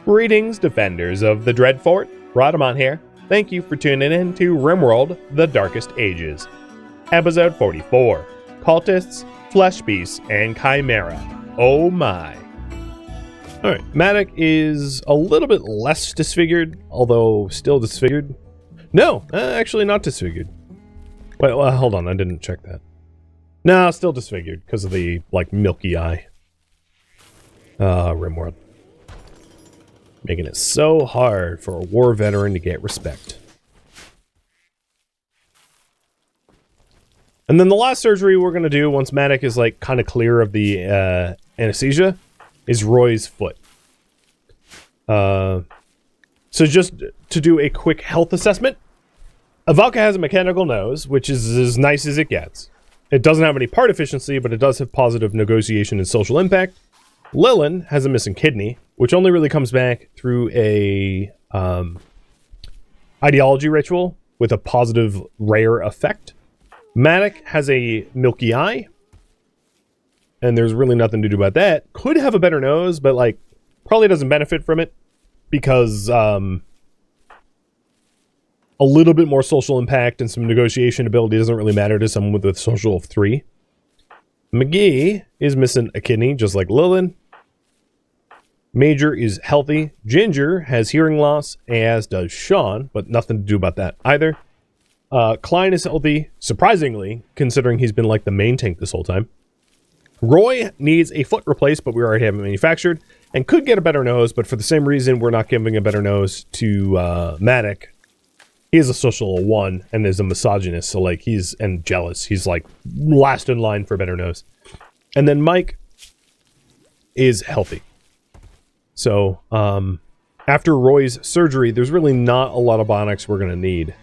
Greetings, defenders of the Dreadfort. Rhadamant here. Thank you for tuning in to RimWorld, The Darkest Ages. Episode 44. Cultists, Fleshbeasts, and Chimera. Oh my. Alright, Matic is a little bit less disfigured, although still disfigured. No, actually not disfigured. Wait, well, hold on, I didn't check that. No, still disfigured, because of the, milky eye. RimWorld. Making it so hard for a war veteran to get respect. And then the last surgery we're going to do, once Matic is, kind of clear of the anesthesia, is Roy's foot. So just to do a quick health assessment, Avalka has a mechanical nose, which is as nice as it gets. It doesn't have any part efficiency, but it does have positive negotiation and social impact. Lilin has a missing kidney, which only really comes back through a ideology ritual with a positive rare effect. Matic has a milky eye, and there's really nothing to do about that. Could have a better nose, but probably doesn't benefit from it because a little bit more social impact and some negotiation ability doesn't really matter to someone with a social of 3. McGee is missing a kidney, just like Lilin. Major is healthy. Ginger has hearing loss, as does Sean, but nothing to do about that either. Klein is healthy, surprisingly, considering he's been the main tank this whole time. Roy needs a foot replaced, but we already have it manufactured, and could get a better nose, but for the same reason we're not giving a better nose to Matic. He is a social 1 and is a misogynist, so he's and jealous. He's last in line for a better nose. And then Mike is healthy. So, after Roy's surgery, there's really not a lot of bionics we're going to need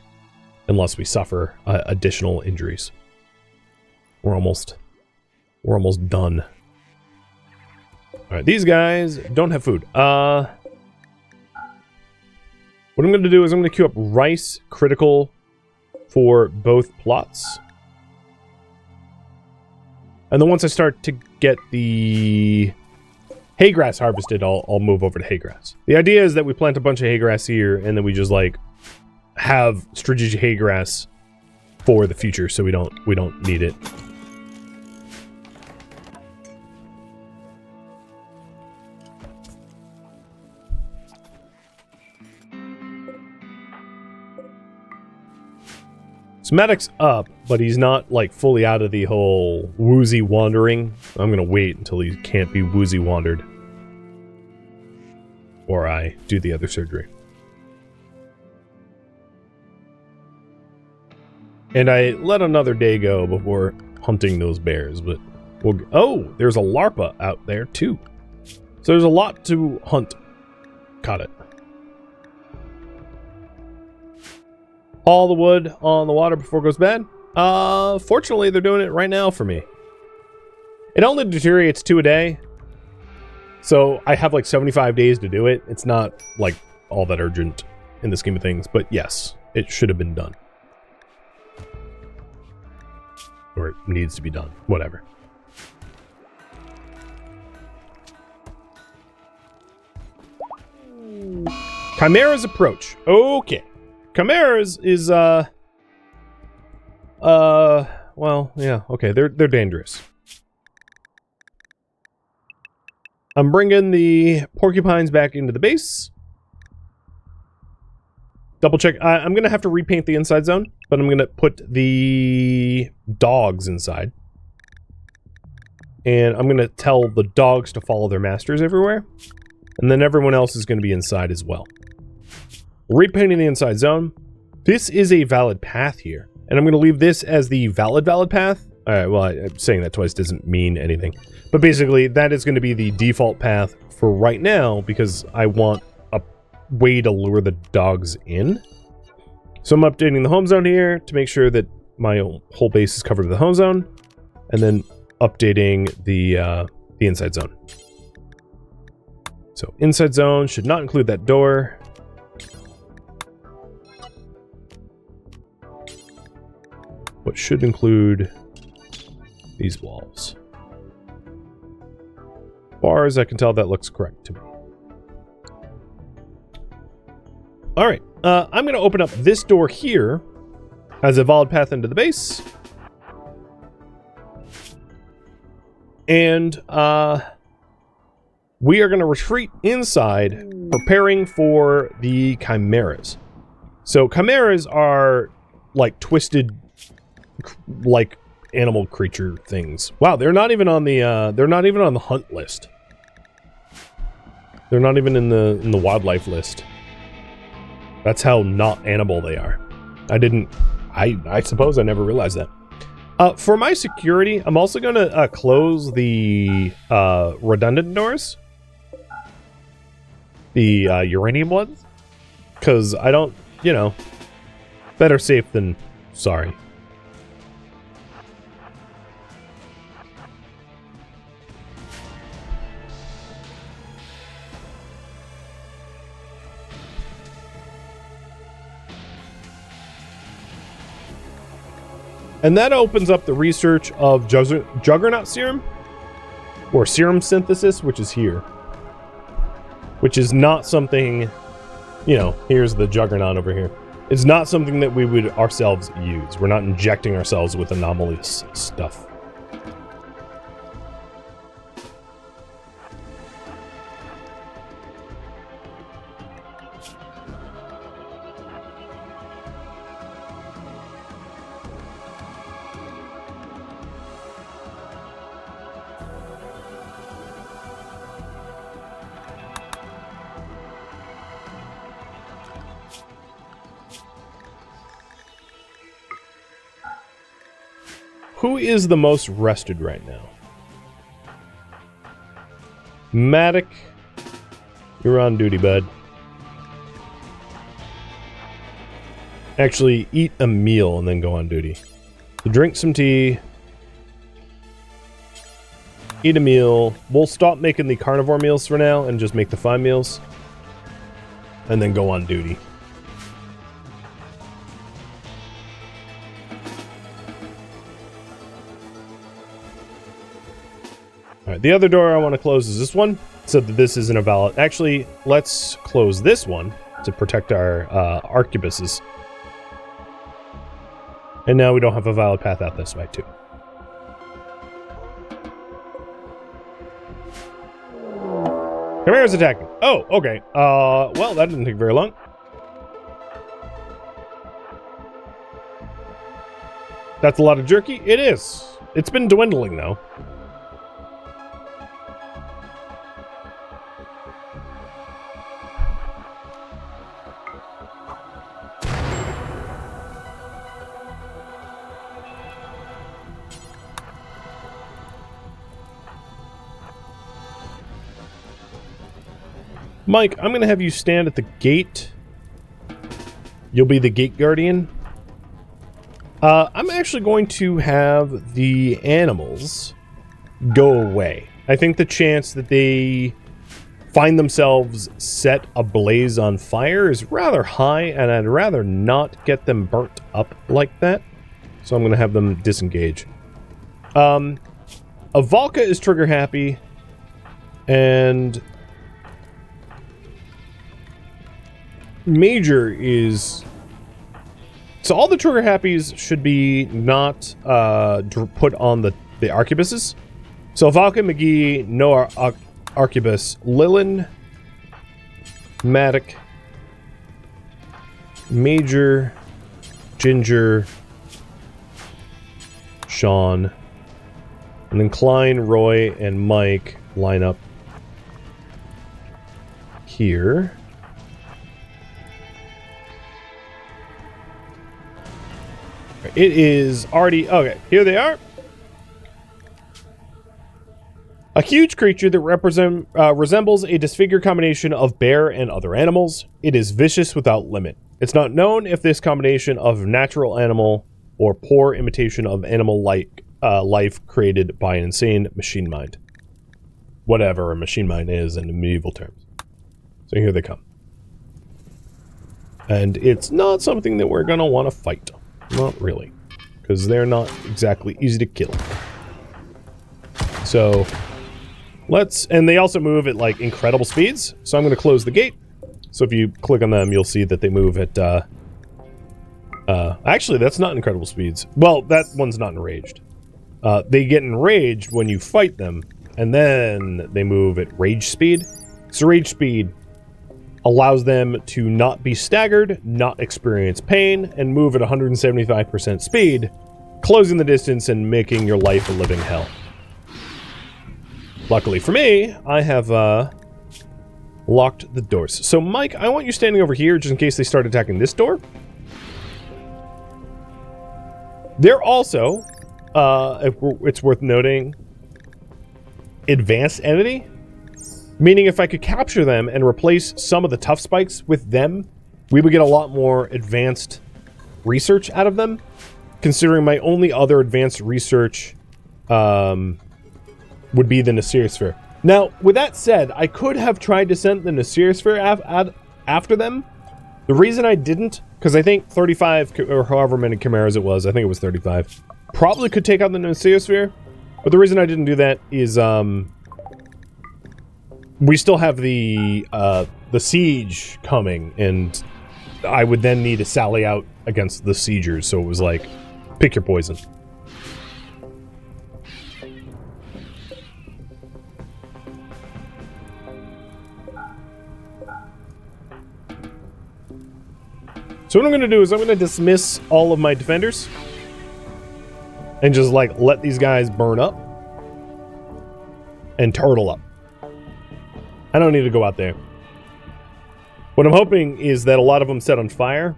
unless we suffer additional injuries. We're almost done. All right, these guys don't have food. What I'm going to do is I'm going to queue up rice critical for both plots. And then once I start to get the hay grass harvested, I'll move over to hay grass. The idea is that we plant a bunch of hay grass here, and then we just have strategic hay grass for the future, so we don't need it. So Matic's up, but he's not fully out of the whole woozy wandering. I'm gonna wait until he can't be woozy wandered. Or I do the other surgery. And I let another day go before hunting those bears, but oh, there's a larpa out there too. So there's a lot to hunt. Caught it. All the wood on the water before it goes bad. Fortunately, they're doing it right now for me. It only deteriorates 2 a day. So I have 75 days to do it. It's not all that urgent in the scheme of things, but yes, it should have been done. Or it needs to be done. Whatever. Chimera's approach. Okay. Chimera's is, well, yeah, okay, they're dangerous. I'm bringing the porcupines back into the base. Double check. I'm going to have to repaint the inside zone, but I'm going to put the dogs inside. And I'm going to tell the dogs to follow their masters everywhere. And then everyone else is going to be inside as well. Repainting the inside zone. This is a valid path here. And I'm going to leave this as the valid path. Alright, well, I'm saying that twice doesn't mean anything. But basically, that is going to be the default path for right now, because I want a way to lure the dogs in. So I'm updating the home zone here to make sure that my whole base is covered with the home zone. And then updating the inside zone. So inside zone should not include that door. What should include these walls. As far as I can tell, that looks correct to me. All right. I'm going to open up this door here as a valid path into the base. And we are going to retreat inside, preparing for the chimeras. So chimeras are like twisted, like animal creature things. Wow, they're not even on the hunt list. They're not even in the wildlife list. That's how not animal they are. I suppose I never realized that. For my security, I'm also going to close the redundant doors. The uranium ones. Because I don't, you know, better safe than sorry. And that opens up the research of Juggernaut serum, or serum synthesis, which is here. Which is not something, you know, here's the Juggernaut over here. It's not something that we would ourselves use. We're not injecting ourselves with anomalous stuff. Who is the most rested right now? Matic, you're on duty, bud. Actually, eat a meal and then go on duty. So drink some tea. Eat a meal. We'll stop making the carnivore meals for now and just make the fine meals. And then go on duty. Alright, the other door I want to close is this one, so that this isn't a valid... Actually, let's close this one to protect our arquebuses. And now we don't have a valid path out this way, too. Chimera's attacking. Oh, okay. Well, that didn't take very long. That's a lot of jerky? It is. It's been dwindling, though. Mike, I'm going to have you stand at the gate. You'll be the gate guardian. I'm actually going to have the animals go away. I think the chance that they find themselves set ablaze on fire is rather high, and I'd rather not get them burnt up like that. So I'm going to have them disengage. Avalka is trigger happy, and Major is... So all the trigger happies should be not put on the arquebuses. So Valka, McGee, no arquebus, Lilin, Matic, Major, Ginger, Sean, and then Klein, Roy, and Mike line up here. It is already... Okay, here they are. A huge creature that resembles a disfigured combination of bear and other animals. It is vicious without limit. It's not known if this combination of natural animal or poor imitation of animal-like life created by an insane machine mind. Whatever a machine mind is in medieval terms. So here they come. And it's not something that we're going to want to fight. Not really. Because they're not exactly easy to kill. So, let's... And they also move at, like, incredible speeds. So I'm going to close the gate. So if you click on them, you'll see that they move at, actually, that's not incredible speeds. Well, that one's not enraged. They get enraged when you fight them, and then they move at rage speed. So rage speed allows them to not be staggered, not experience pain, and move at 175% speed, closing the distance and making your life a living hell. Luckily for me, I have locked the doors. So Mike, I want you standing over here just in case they start attacking this door. They're also, it's worth noting, advanced entity. Meaning if I could capture them and replace some of the tough spikes with them, we would get a lot more advanced research out of them. Considering my only other advanced research would be the Nosphere. Now, with that said, I could have tried to send the Nosphere after them. The reason I didn't, because I think 35, or however many Chimeras it was, I think it was 35, probably could take out the Nosphere. But the reason I didn't do that is, we still have the siege coming, and I would then need to sally out against the siegers, so it was like, pick your poison. So what I'm going to do is I'm going to dismiss all of my defenders and just, like, let these guys burn up and turtle up. I don't need to go out there. What I'm hoping is that a lot of them set on fire,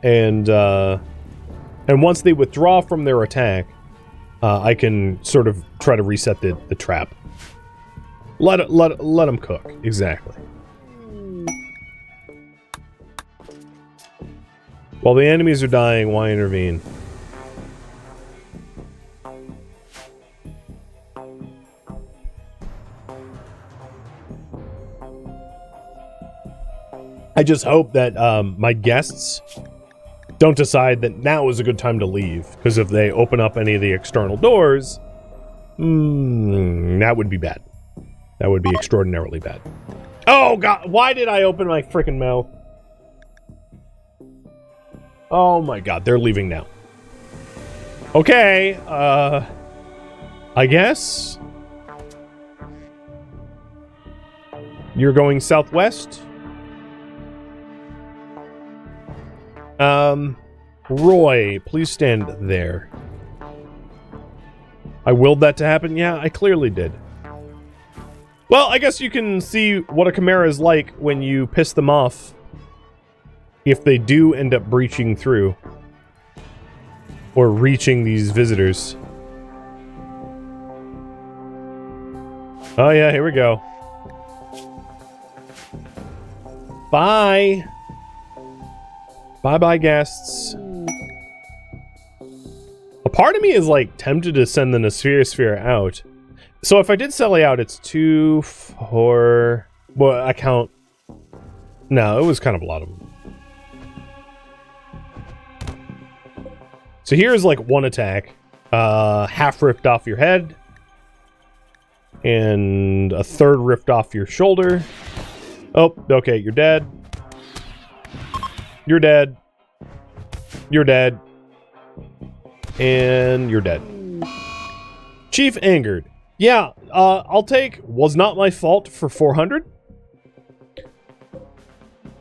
and once they withdraw from their attack, I can sort of try to reset the trap. Let them cook. Exactly. While the enemies are dying, why intervene? I just hope that my guests don't decide that now is a good time to leave. Because if they open up any of the external doors, that would be bad. That would be extraordinarily bad. Oh, God. Why did I open my freaking mouth? Oh, my God. They're leaving now. Okay. I guess. You're going southwest? Roy, please stand there. I willed that to happen? Yeah, I clearly did. Well, I guess you can see what a Chimera is like when you piss them off. If they do end up breaching through. Or reaching these visitors. Oh yeah, here we go. Bye! Bye-bye, guests. A part of me is, like, tempted to send the Nosphere out. So if I did sally out, it's 2, 4... Well, I count... No, it was kind of a lot of them. So here's, like, one attack. Half ripped off your head. And a third ripped off your shoulder. Oh, okay, you're dead. You're dead. You're dead. And you're dead. Chief angered. Yeah, I'll take was not my fault for 400.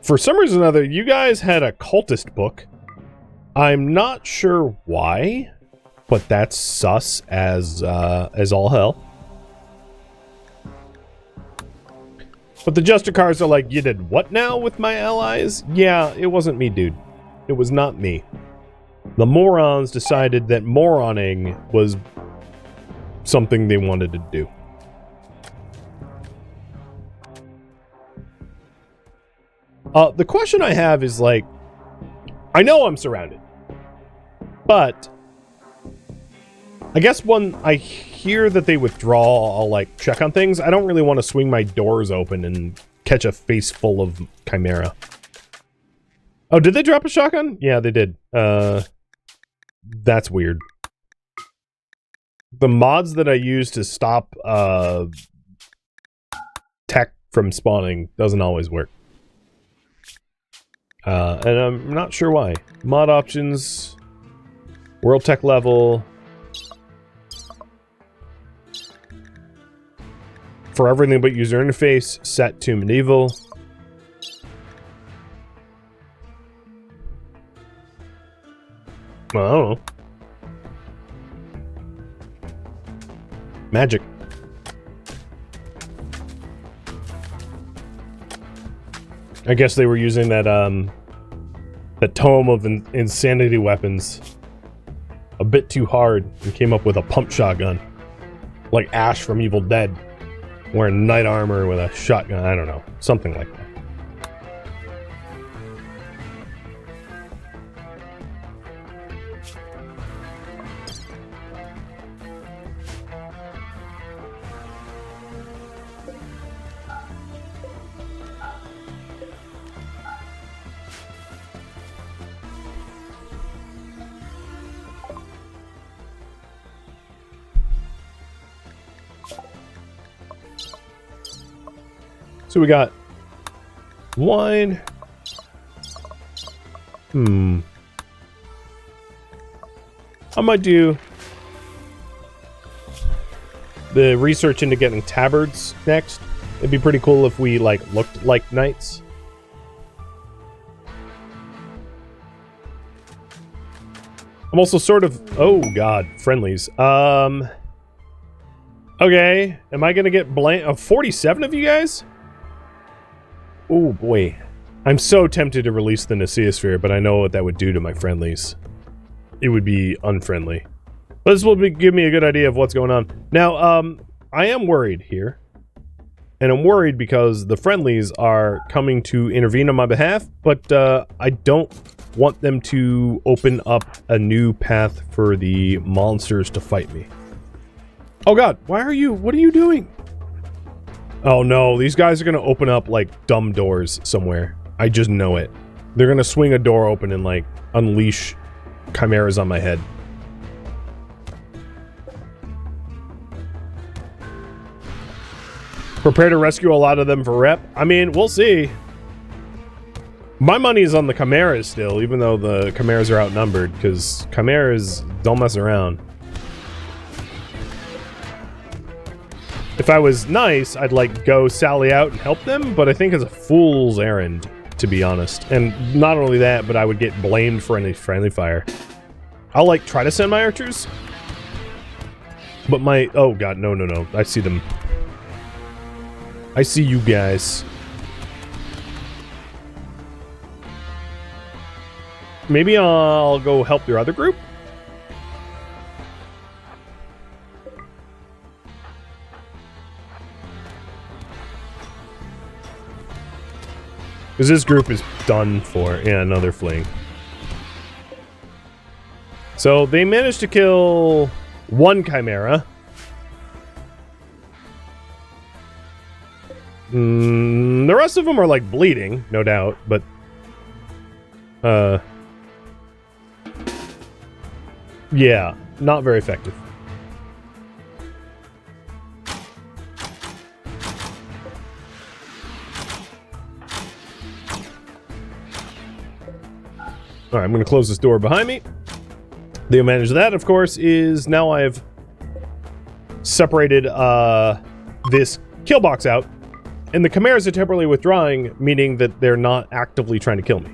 For some reason or other, you guys had a cultist book. I'm not sure why, but that's sus as all hell. But the Justicars are like, you did what now with my allies? Yeah, it wasn't me, dude. It was not me. The morons decided that moroning was something they wanted to do. The question I have is, like, I know I'm surrounded, but I guess when I hear that they withdraw, I'll, like, check on things. I don't really want to swing my doors open and catch a face full of Chimera. Oh, did they drop a shotgun? Yeah, they did. That's weird. The mods that I use to stop tech from spawning doesn't always work. And I'm not sure why. Mod options, world tech level. For everything but user interface, set to medieval. Well, I don't know. Magic. I guess they were using that, that tome of insanity weapons a bit too hard and came up with a pump shotgun. Like Ash from Evil Dead. Wearing knight armor with a shotgun. I don't know. Something like that. So we got wine. I might do the research into getting tabards next. It'd be pretty cool if we, like, looked like knights. I'm also sort of... Oh, God. Friendlies. Okay. Am I gonna get blank... 47 of you guys? Oh, boy. I'm so tempted to release the Neseosphere, but I know what that would do to my friendlies. It would be unfriendly. But this will give me a good idea of what's going on. Now, I am worried here. And I'm worried because the friendlies are coming to intervene on my behalf, but I don't want them to open up a new path for the monsters to fight me. Oh god, why are you... What are you doing? Oh no, these guys are gonna open up, like, dumb doors somewhere. I just know it. They're gonna swing a door open and, like, unleash chimeras on my head. Prepare to rescue a lot of them for rep. I mean, we'll see. My money is on the chimeras still, even though the chimeras are outnumbered, because chimeras don't mess around. If I was nice, I'd, like, go sally out and help them, but I think it's a fool's errand, to be honest. And not only that, but I would get blamed for any friendly fire. I'll, like, try to send my archers. But my... Oh, god, no, no, no. I see them. I see you guys. Maybe I'll go help your other group? Because this group is done for. Yeah, another fling. So they managed to kill one chimera. The rest of them are, like, bleeding, no doubt, but... yeah, not very effective. Alright, I'm gonna close this door behind me. The advantage of that, of course, is now I've separated, this kill box out. And the chimeras are temporarily withdrawing, meaning that they're not actively trying to kill me.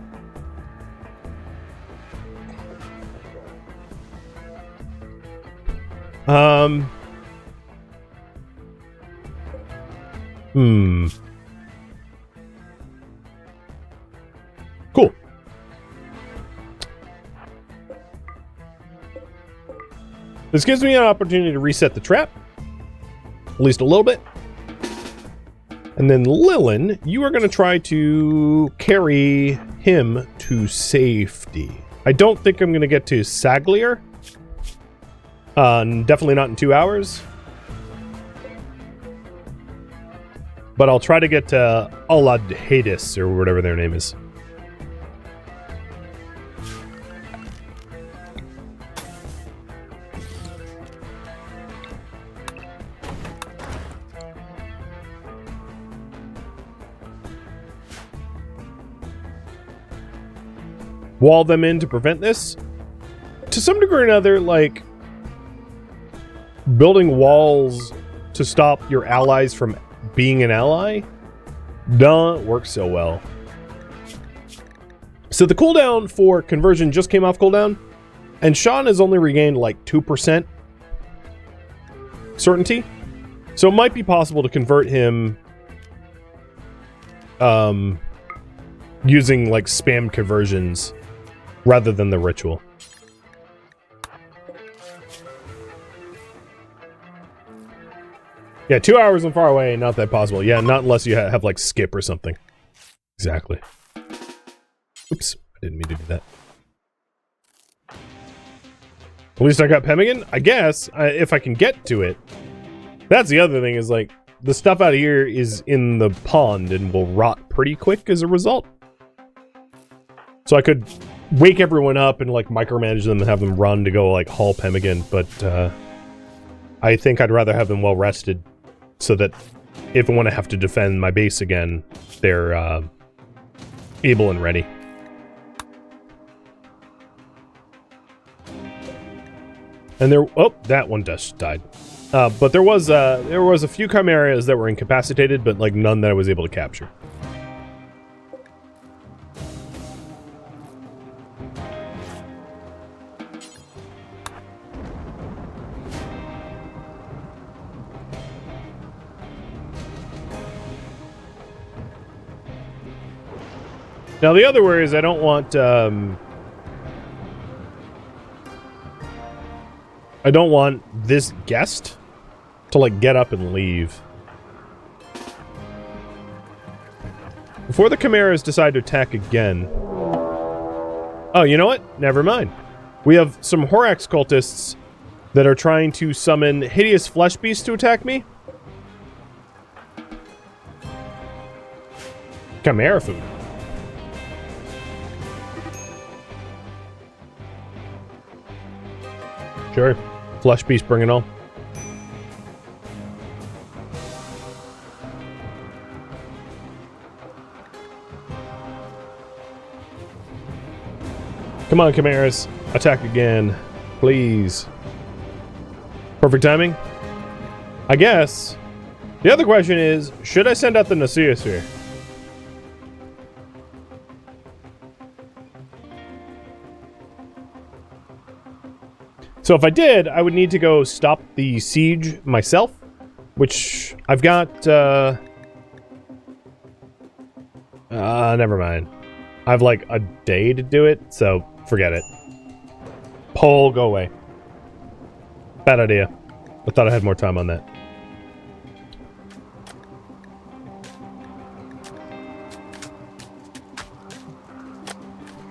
Cool. This gives me an opportunity to reset the trap. At least a little bit. And then Lilin, you are going to try to carry him to safety. I don't think I'm going to get to Saglier. Definitely not in 2 hours. But I'll try to get to Aladhadis, or whatever their name is. wall them in to prevent this. To some degree or another, like, building walls to stop your allies from being an ally don't work so well. So the cooldown for conversion just came off cooldown, and Sean has only regained like 2% certainty. So it might be possible to convert him using like spam conversions rather than the ritual. Yeah, 2 hours and far away, not that possible. Yeah, not unless you have like skip or something. Exactly. Oops, I didn't mean to do that. At least I got pemmican? I guess, if I can get to it. That's the other thing, is like, the stuff out here is in the pond and will rot pretty quick as a result. So I could wake everyone up and like micromanage them and have them run to go like haul pemmican, but I think I'd rather have them well rested so that if I want to have to defend my base again, they're able and ready. And there, oh, that one just died. But there was a few chimeras that were incapacitated, but like none that I was able to capture. Now the other worry is I don't want this guest to like get up and leave. Before the chimeras decide to attack again. Oh, you know what? Never mind. We have some Horax cultists that are trying to summon hideous Fleshbeasts to attack me. Chimera food. Sure. Fleshbeast, bring it on. Come on, chimeras. Attack again. Please. Perfect timing? I guess. The other question is, should I send out the Noceosphere? So if I did, I would need to go stop the siege myself, which I've got, never mind. I have like a day to do it, so forget it. Pole, go away. Bad idea. I thought I had more time on that.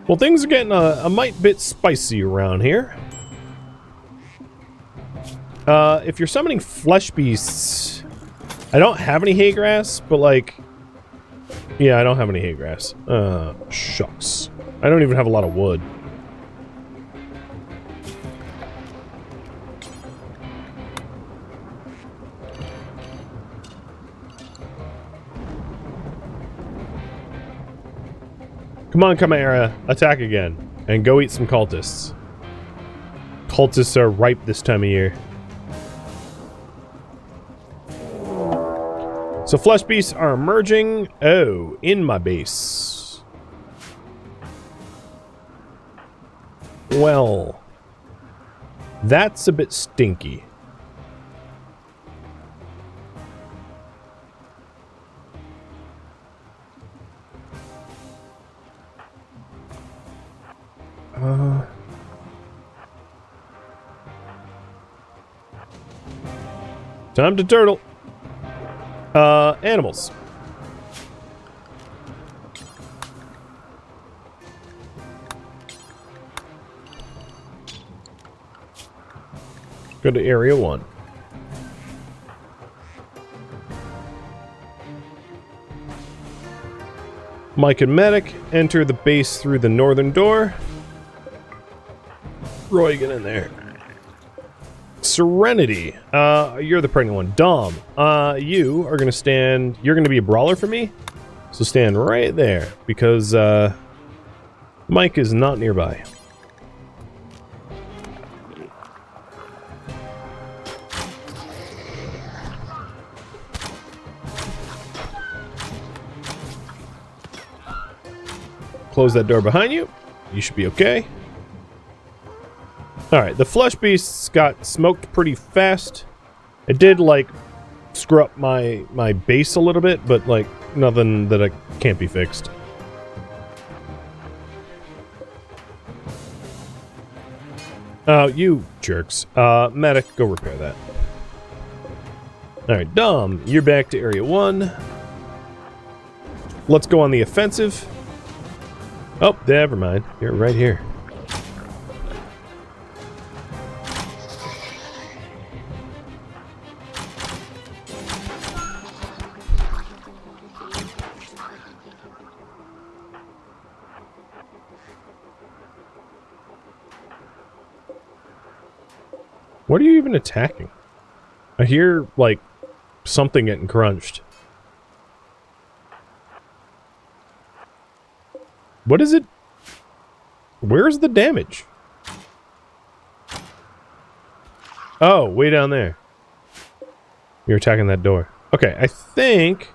Well, things are getting a mite bit spicy around here. If you're summoning Fleshbeasts, I don't have any hay grass, but like, yeah, I don't have any hay grass. Shucks. I don't even have a lot of wood. Come on, Chimera, attack again, and go eat some cultists. Cultists are ripe this time of year. So Fleshbeasts are emerging. Oh, in my base. Well, that's a bit stinky. Time to turtle. Animals. Go to Area 1. Mike and Medic enter the base through the northern door. Roy, get in there. Serenity. You're the pregnant one. Dom. You are gonna stand. You're gonna be a brawler for me. So stand right there because Mike is not nearby. Close that door behind you. You should be okay. Alright, the Fleshbeasts got smoked pretty fast. It did, like, screw up my base a little bit, but, like, nothing that can't be fixed. Oh, you jerks. Medic, go repair that. Alright, Dom, you're back to Area 1. Let's go on the offensive. Oh, never mind. You're right here. What are you even attacking? I hear, like, something getting crunched. What is it? Where's the damage? Oh, way down there. You're attacking that door. Okay, I think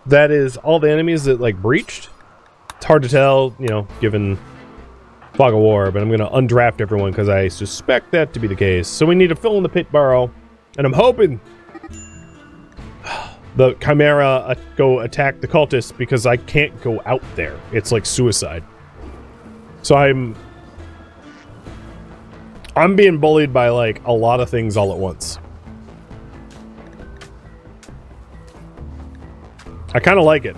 that is all the enemies that, like, breached. It's hard to tell, you know, given fog of war, but I'm going to undraft everyone because I suspect that to be the case. So we need to fill in the pit burrow, and I'm hoping the Chimera go attack the cultists because I can't go out there. It's like suicide. So I'm being bullied by, like, a lot of things all at once. I kind of like it.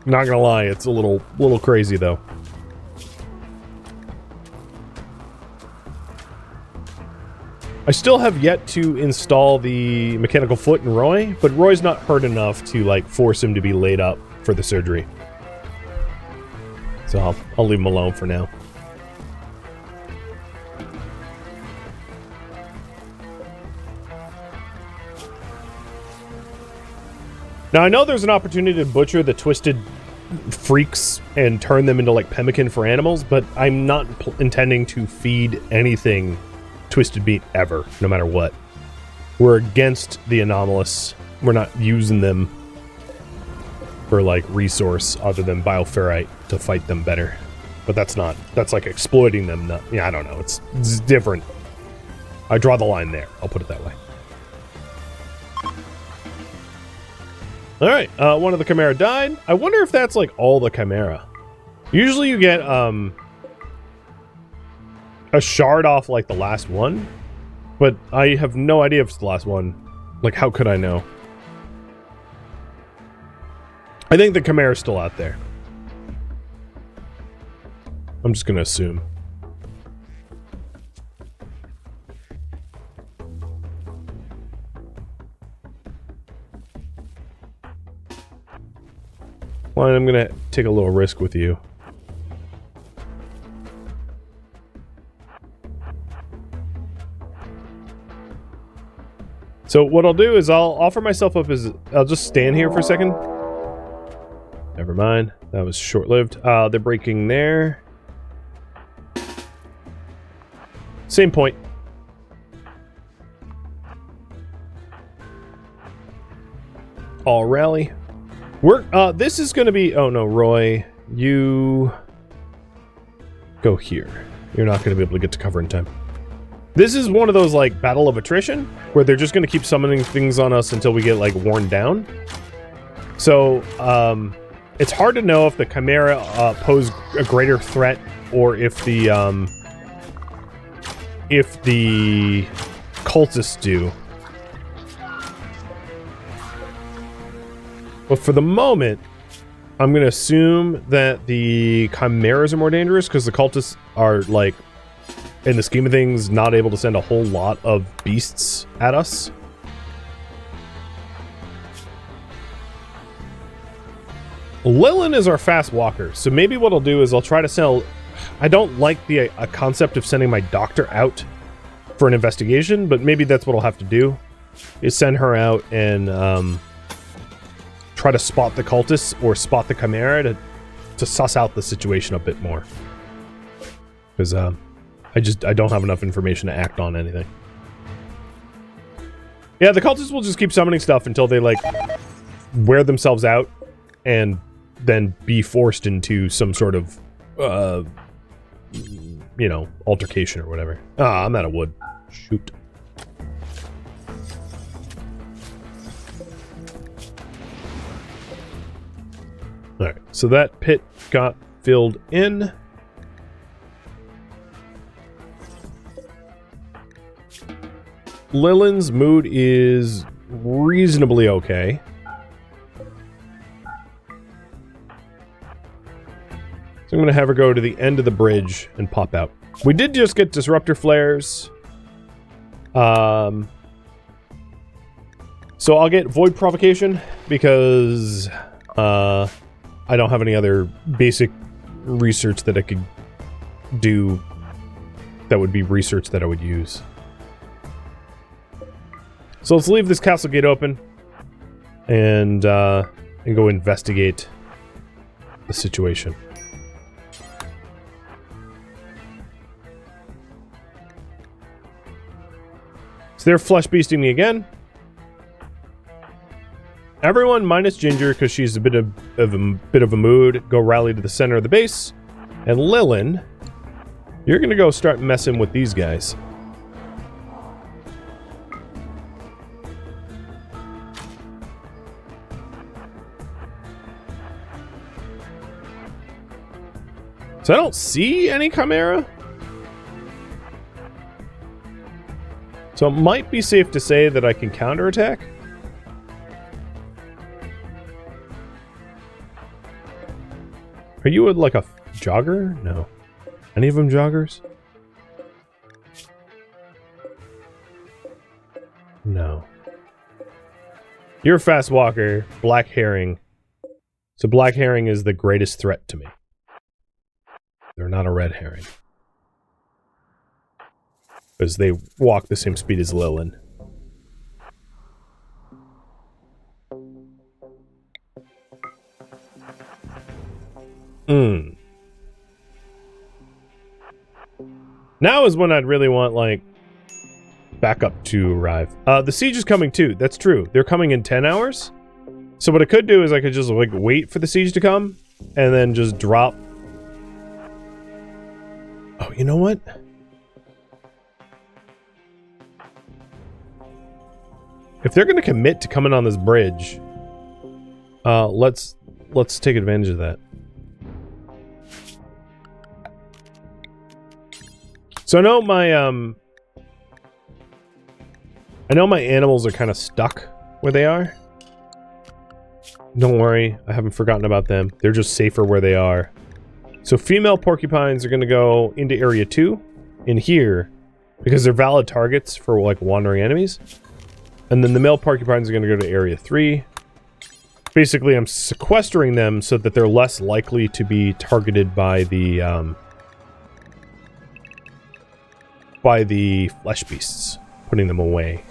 Not gonna lie, it's a little crazy though. I still have yet to install the mechanical foot in Roy, but Roy's not hurt enough to, like, force him to be laid up for the surgery. So I'll leave him alone for now. Now, I know there's an opportunity to butcher the twisted freaks and turn them into, like, pemmican for animals, but I'm not intending to feed anything twisted meat ever, no matter what. We're against the anomalous. We're not using them for, like, resource other than bioferrite to fight them better. But that's like exploiting them. Not, yeah, I don't know. It's different. I draw the line there. I'll put it that way. Alright, one of the Chimera died. I wonder if that's, like, all the Chimera. Usually you get, a shard off, like, the last one, but I have no idea if it's the last one. Like, how could I know? I think the Chimera's still out there. I'm just gonna assume. Well, I'm gonna take a little risk with you. So what I'll do is I'll offer myself up as... I'll just stand here for a second. Never mind. That was short-lived. They're breaking there. Same point. All rally. We're, this is going to be... Oh, no, Roy. You... Go here. You're not going to be able to get to cover in time. This is one of those, like, battle of attrition, where they're just going to keep summoning things on us until we get, like, worn down. So, it's hard to know if the Chimera pose a greater threat, or if the Cultists do. But for the moment, I'm going to assume that the Chimeras are more dangerous, because the Cultists are, like, in the scheme of things, not able to send a whole lot of beasts at us. Lilin is our fast walker, so maybe what I'll do is I'll try to sell... I don't like the concept of sending my doctor out for an investigation, but maybe that's what I'll have to do, is send her out and try to spot the cultists or spot the Chimera to to suss out the situation a bit more. Because I don't have enough information to act on anything. Yeah, the cultists will just keep summoning stuff until they, like, wear themselves out and then be forced into some sort of, you know, altercation or whatever. Ah, I'm out of wood. Shoot. Alright, so that pit got filled in. Lillian's mood is reasonably okay. So I'm going to have her go to the end of the bridge and pop out. We did just get disruptor flares. So I'll get void provocation because I don't have any other basic research that I could do that would be research that I would use. So let's leave this castle gate open and go investigate the situation. So they're flesh beasting me again. Everyone minus Ginger because she's a bit of a mood. Go rally to the center of the base, and Lillian, you're gonna go start messing with these guys. So I don't see any Chimera. So it might be safe to say that I can counterattack. Are you like a jogger? No. Any of them joggers? No. You're a fast walker, black herring. So black herring is the greatest threat to me. They're not a red herring. Because they walk the same speed as Lillian. Now is when I'd really want, like, backup to arrive. The siege is coming too. That's true. They're coming in 10 hours. So what I could do is I could just, like, wait for the siege to come and then just drop. Oh, you know what? If they're going to commit to coming on this bridge, let's take advantage of that. So I know my animals are kind of stuck where they are. Don't worry, I haven't forgotten about them. They're just safer where they are. So female porcupines are going to go into area 2 in here because they're valid targets for, like, wandering enemies. And then the male porcupines are going to go to area 3. Basically, I'm sequestering them so that they're less likely to be targeted by the Fleshbeasts, putting them away.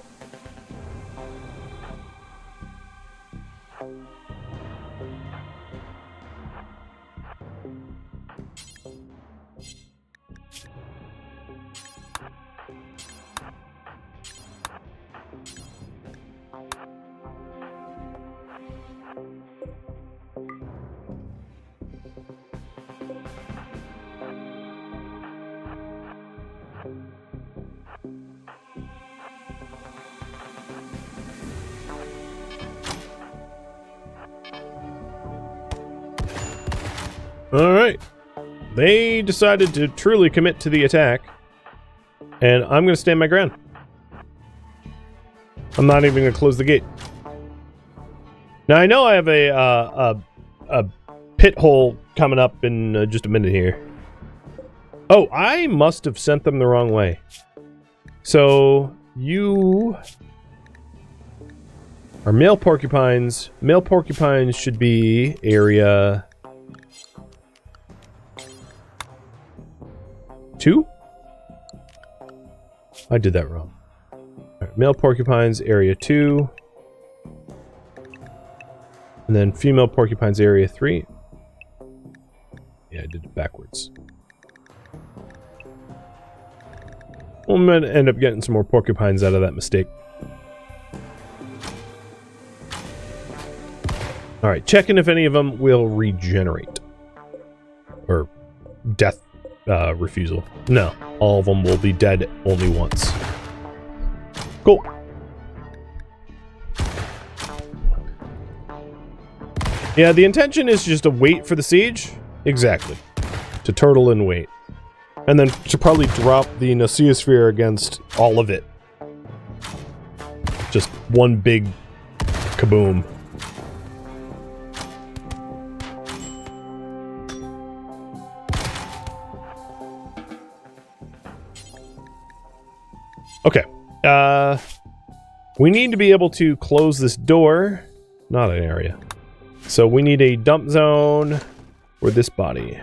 Alright. They decided to truly commit to the attack. And I'm going to stand my ground. I'm not even going to close the gate. Now, I know I have a pit hole coming up in just a minute here. Oh, I must have sent them the wrong way. So, you are male porcupines. Male porcupines should be area 2? I did that wrong. Right, male porcupines, area 2. And then female porcupines, area 3. Yeah, I did it backwards. I'm going to end up getting some more porcupines out of that mistake. Alright, checking if any of them will regenerate. Or death refusal. No, all of them will be dead only once. Cool. Yeah, the intention is just to wait for the siege. Exactly. To turtle and wait. And then to probably drop the Noceosphere against all of it. Just one big kaboom. Okay. We need to be able to close this door. Not an area. So we need a dump zone for this body.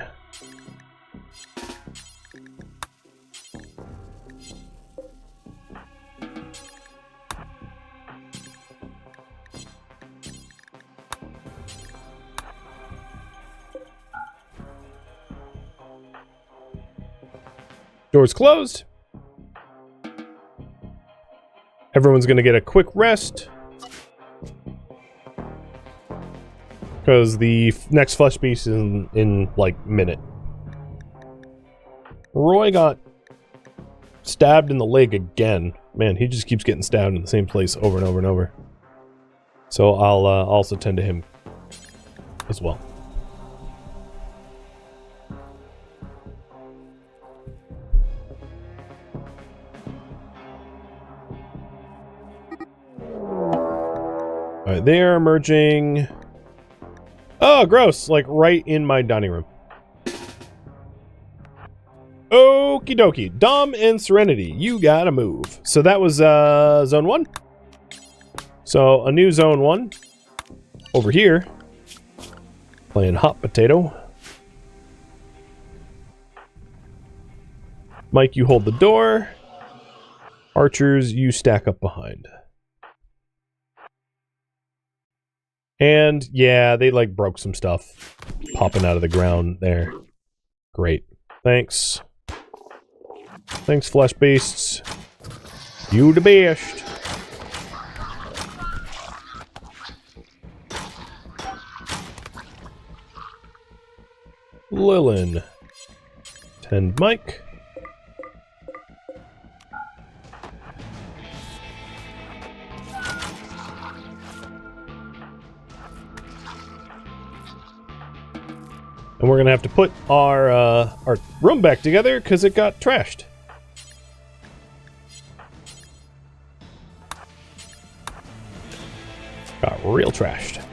Doors closed. Everyone's going to get a quick rest. Because the next Fleshbeast is in like, minute. Roy got stabbed in the leg again. Man, he just keeps getting stabbed in the same place over and over and over. So I'll also tend to him as well. Alright, they're emerging. Oh, gross! Like, right in my dining room. Okie dokie. Dom and Serenity, you gotta move. So that was, Zone 1. So, a new Zone 1. Over here. Playing hot potato. Mike, you hold the door. Archers, you stack up behind. And, yeah, they, like, broke some stuff popping out of the ground there. Great. Thanks. Thanks, Fleshbeasts. You the best. Lilin. Tend Mike. And we're gonna have to put our room back together because it got trashed. Got real trashed.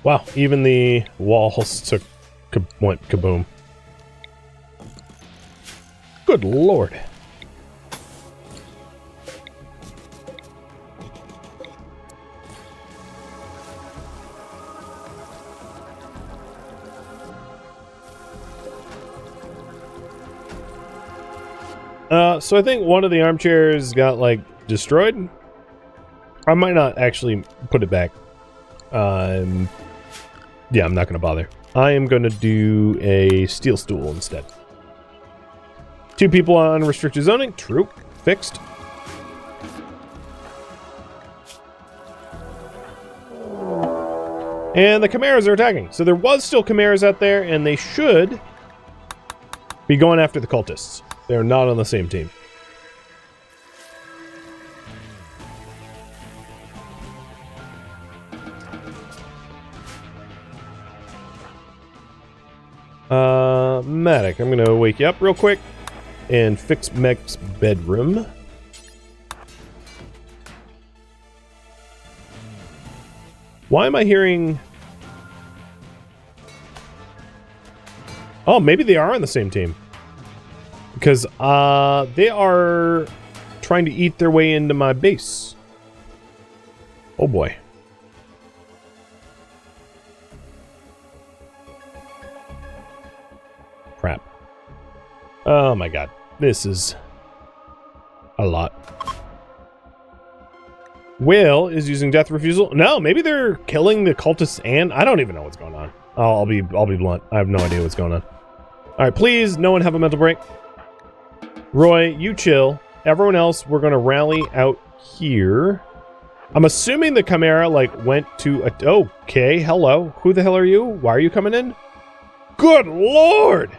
Wow, even the walls went kaboom. Good lord. So I think one of the armchairs got, like, destroyed. I might not actually put it back. Yeah, I'm not gonna bother. I am gonna do a steel stool instead. 2 people on restricted zoning. True. Fixed. And the Chimeras are attacking. So there was still Chimeras out there, and they should be going after the Cultists. They're not on the same team. Matic, I'm gonna wake you up real quick and fix Meg's bedroom. Why am I hearing... Oh, maybe they are on the same team. Because, they are trying to eat their way into my base. Oh boy. Crap. Oh my god. This is a lot. Will is using death refusal. No, maybe they're killing the cultists, and I don't even know what's going on. I'll be blunt. I have no idea what's going on. All right, please, no one have a mental break. Roy, you chill. Everyone else, we're gonna rally out here. I'm assuming the Chimera like went to a. Okay, hello. Who the hell are you? Why are you coming in? Good Lord!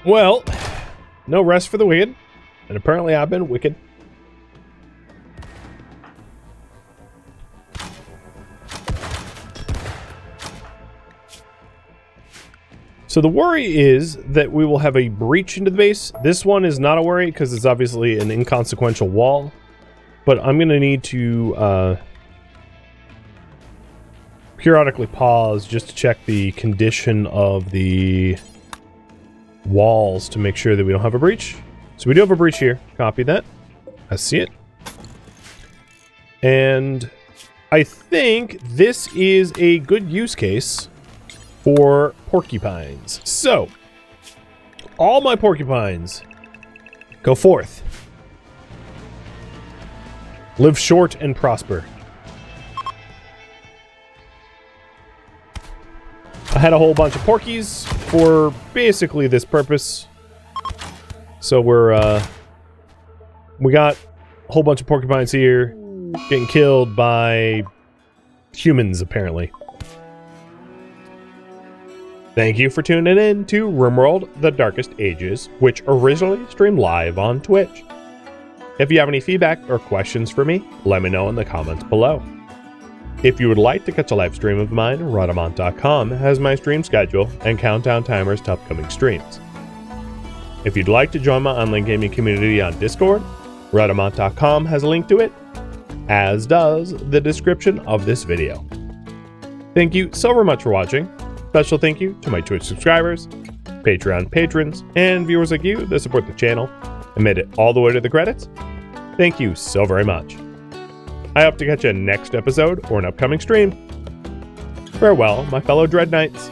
Well, no rest for the wicked, and apparently I've been wicked. So the worry is that we will have a breach into the base. This one is not a worry because it's obviously an inconsequential wall, but I'm going to need to periodically pause just to check the condition of the walls to make sure that we don't have a breach. So we do have a breach here. Copy that. I see it. And I think this is a good use case for porcupines. So all my porcupines, go forth. Live short and prosper. I had a whole bunch of porkies for basically this purpose. So we got a whole bunch of porcupines here getting killed by humans, apparently. Thank you for tuning in to RimWorld: The Darkest Ages, which originally streamed live on Twitch. If you have any feedback or questions for me, let me know in the comments below. If you would like to catch a live stream of mine, Rhadamant.com has my stream schedule and countdown timers to upcoming streams. If you'd like to join my online gaming community on Discord, Rhadamant.com has a link to it, as does the description of this video. Thank you so very much for watching. Special thank you to my Twitch subscribers, Patreon patrons, and viewers like you that support the channel and made it all the way to the credits. Thank you so very much. I hope to catch you next episode or an upcoming stream. Farewell, my fellow Dread Knights.